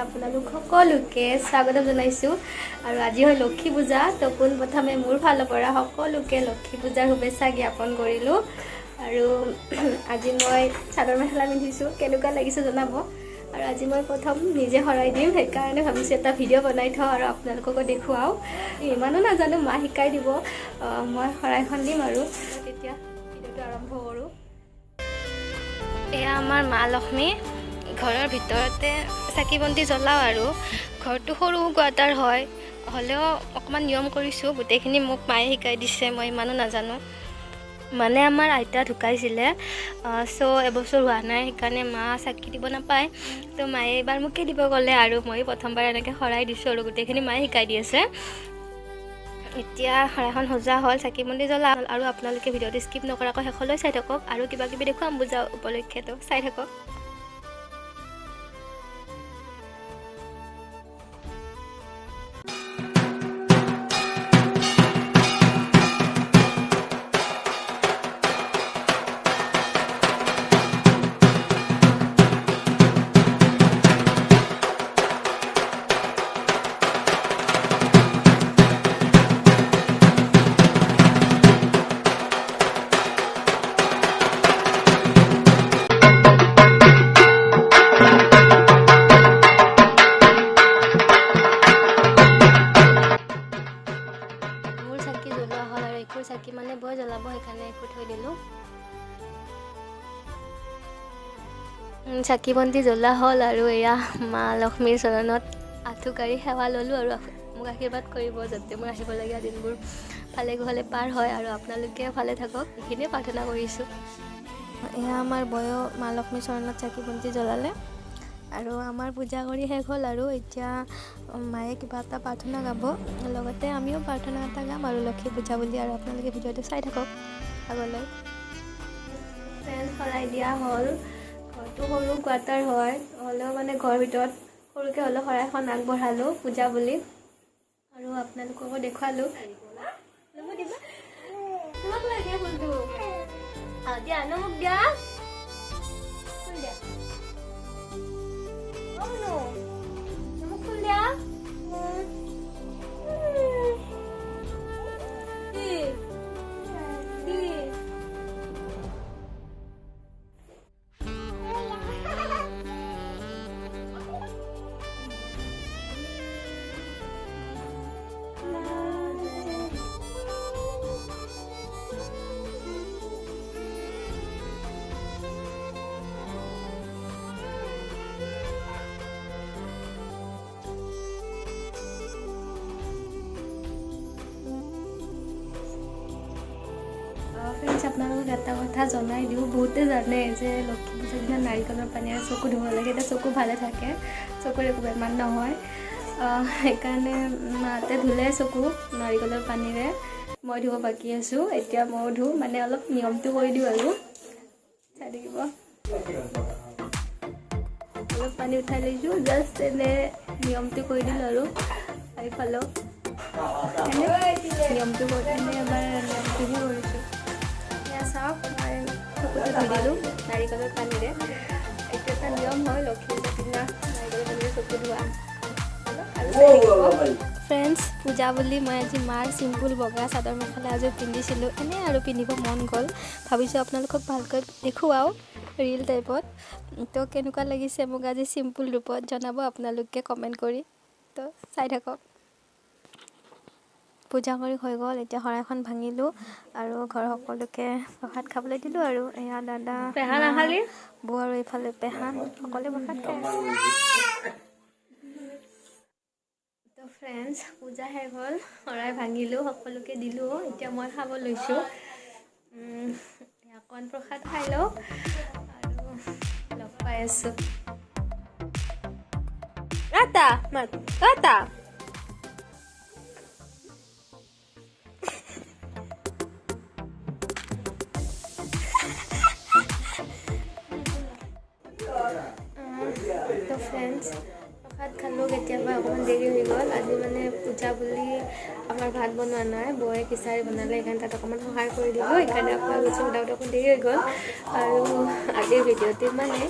আপোনালোক সকলোকে স্বাগতম জনাইছোঁ আৰু আজি হয় লক্ষী পূজা তো পোন প্ৰথমে মোৰ ফালৰ পৰা সকলোকে লক্ষী পূজাৰ শুভেচ্ছা জ্ঞাপন কৰিলোঁ আৰু আজি মই চাদৰ মেখেলা পিন্ধিছোঁ কেনেকুৱা লাগিছে জনাব আৰু আজি মই প্ৰথম নিজে শৰাই দিম সেইকাৰণে ভাবিছোঁ এটা ভিডিঅ' বনাই থওঁ আৰু আপোনালোককো দেখুৱাওঁ ইমানো নাজানো মা শিকাই দিব মই শৰাইখন দিম আৰু তেতিয়া ভিডিঅ'টো আৰম্ভ কৰোঁ এয়া আমাৰ মা লক্ষ্মী ঘৰৰ ভিতৰতে চাকি বন্তি জ্বলাওঁ আৰু ঘৰটো সৰু কোৱাৰ্টাৰ হয় হ'লেও অকণমান নিয়ম কৰিছোঁ গোটেইখিনি মোক মায়ে শিকাই দিছে মই ইমানো নাজানো মানে আমাৰ আইতা ঢুকাইছিলে এবছৰ হোৱা নাই সেইকাৰণে মা চাকি দিব নাপায় তো মায়ে এইবাৰ মোকে দিব ক'লে আৰু মই প্ৰথমবাৰ এনেকৈ শৰাই দিছোঁ আৰু গোটেইখিনি মায়ে শিকাই দি আছে এতিয়া শৰাইখন সজা হ'ল চাকি বন্তি জ্বলা হ'ল আৰু আপোনালোকে ভিডিঅ'টো স্কিপ নকৰাকৈ শেষলৈ চাই থাকক আৰু কিবা কিবি দেখুৱাম পূজা উপলক্ষেতো চাই থাকক চাকি মানে বৈ জ্বলাব সেইকাৰণে একো থৈ দিলোঁ চাকি বন্তি জ্বলা হ'ল আৰু এয়া মা লক্ষ্মীৰ চৰণত আঁঠু কাঢ়ি সেৱা ল'লোঁ আৰু মোক আশীৰ্বাদ কৰিব যাতে মোৰ আহিবলগীয়া দিনবোৰ ভালে কুশলে পাৰ হয় আৰু আপোনালোকে ভালে থাকক এইখিনিয়ে প্ৰাৰ্থনা কৰিছোঁ এয়া আমাৰ বয়ো মা লক্ষ্মীৰ চৰণত চাকি বন্তি জ্বলালে আৰু আমাৰ পূজা কৰি শেষ হ'ল আৰু এতিয়া মায়ে কিবা এটা প্ৰাৰ্থনা গাব লগতে আমিও প্ৰাৰ্থনা এটা গাম আৰু লক্ষী পূজা বুলি আৰু আপোনালোকে ভিডিঅ'টো চাই থাকক আগলৈ ফেন শৰাই দিয়া হ'ল ঘৰটো সৰু কোৱাৰ্টাৰ হয় হ'লেও মানে ঘৰৰ ভিতৰত সৰুকৈ হ'লেও শৰাইখন আগবঢ়ালোঁ পূজা বুলি আৰু আপোনালোককো দেখুৱালোঁ তোমাক লাগে ফুলটো দিয়া ন মোক দিয়া ফুল দিয়া Oh no! Kamu kuliah? Friends আপোনালোকক এটা কথা জনাই দিওঁ বহুতে জানে যে লক্ষী পূজাৰ দিনা নাৰিকলৰ পানীৰে চকু ধুব লাগে এতিয়া চকু ভালে থাকে চকুৰ একো বেমাৰ নহয় সেইকাৰণে মাহঁতে ধুলে চকু নাৰিকলৰ পানীৰে মই ধুব বাকী আছোঁ এতিয়া ময়ো ধুওঁ মানে অলপ নিয়মটো কৰি দিওঁ আৰু চাই থাকিব অলপ পানী উঠাই লৈছোঁ জাষ্ট এনে নিয়মটো কৰি দিলোঁ আৰু চাৰিফালেও নিয়মটো কৰি এনে এবাৰ নিয়মটোহে কৰিছোঁ চাওক মই চকুটো ধুই দিলোঁ নাৰিকলৰ পানীৰে এইটো এটা নিয়ম হয় লক্ষী পূজাৰ দিনা নাৰিকলৰ পানীৰে চকু ধোৱা ফ্ৰেণ্ডছ পূজা বুলি মই আজি মাৰ চিম্পুল বগা চাদৰ মেখেলা এযোৰ পিন্ধিছিলোঁ এনেই আৰু পিন্ধিব মন গ'ল ভাবিছোঁ আপোনালোকক ভালকৈ দেখুৱাওঁ ৰিল টাইপত তো কেনেকুৱা লাগিছে মোক আজি চিম্পুল ৰূপত জনাব আপোনালোকে কমেণ্ট কৰি তো চাই থাকক পূজা কৰি হৈ গ'ল এতিয়া শৰাইখন ভাঙিলোঁ আৰু ঘৰৰ সকলোকে প্ৰসাদ খাবলৈ দিলোঁ আৰু এয়া দাদা বৌ আৰু এইফালে পেহা সকলোৱে প্ৰসাদ খাই তো ফ্ৰেণ্ডছ পূজা শেষ হ'ল শৰাই ভাঙিলোঁ সকলোকে দিলোঁ এতিয়া মই খাব লৈছোঁ অকণ প্ৰসাদ খাই লওঁ আৰু লগ পাই আছোঁ তো ফ্ৰেণ্ডছ প্ৰসাদ খালোঁ কেতিয়াবা অকণমান দেৰি হৈ গ'ল আজি মানে পূজা বুলি আমাৰ ভাত বনোৱা নাই বৌয়ে খিচাৰি বনালে সেইকাৰণে তাত অকণমান সহায় কৰি দিলোঁ সেইকাৰণে আপোনাৰ ওলাওঁতে অকণ দেৰি হৈ গ'ল আৰু আজিৰ ভিডিঅ'টো মানে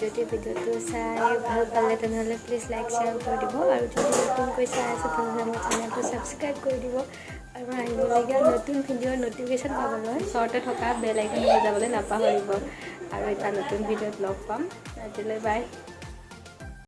যদি ভিডিঅ'টো চাই ভাল পালে তেনেহ'লে প্লিজ লাইক শ্বেয়াৰ কৰি দিব আৰু যদি নতুনকৈ চাই আছে তেনেহ'লে মোৰ চেনেলটো ছাবস্ক্ৰাইব কৰি দিব আৰু আহিবলগীয়া নতুন ভিডিঅ'ৰ নটিফিকেশ্যন পাবলৈ ওচৰতে থকা বেল আইকন বজাবলৈ নাপাহৰিব আৰু এটা নতুন ভিডিঅ'ত লগ পাম আজিলৈ বাই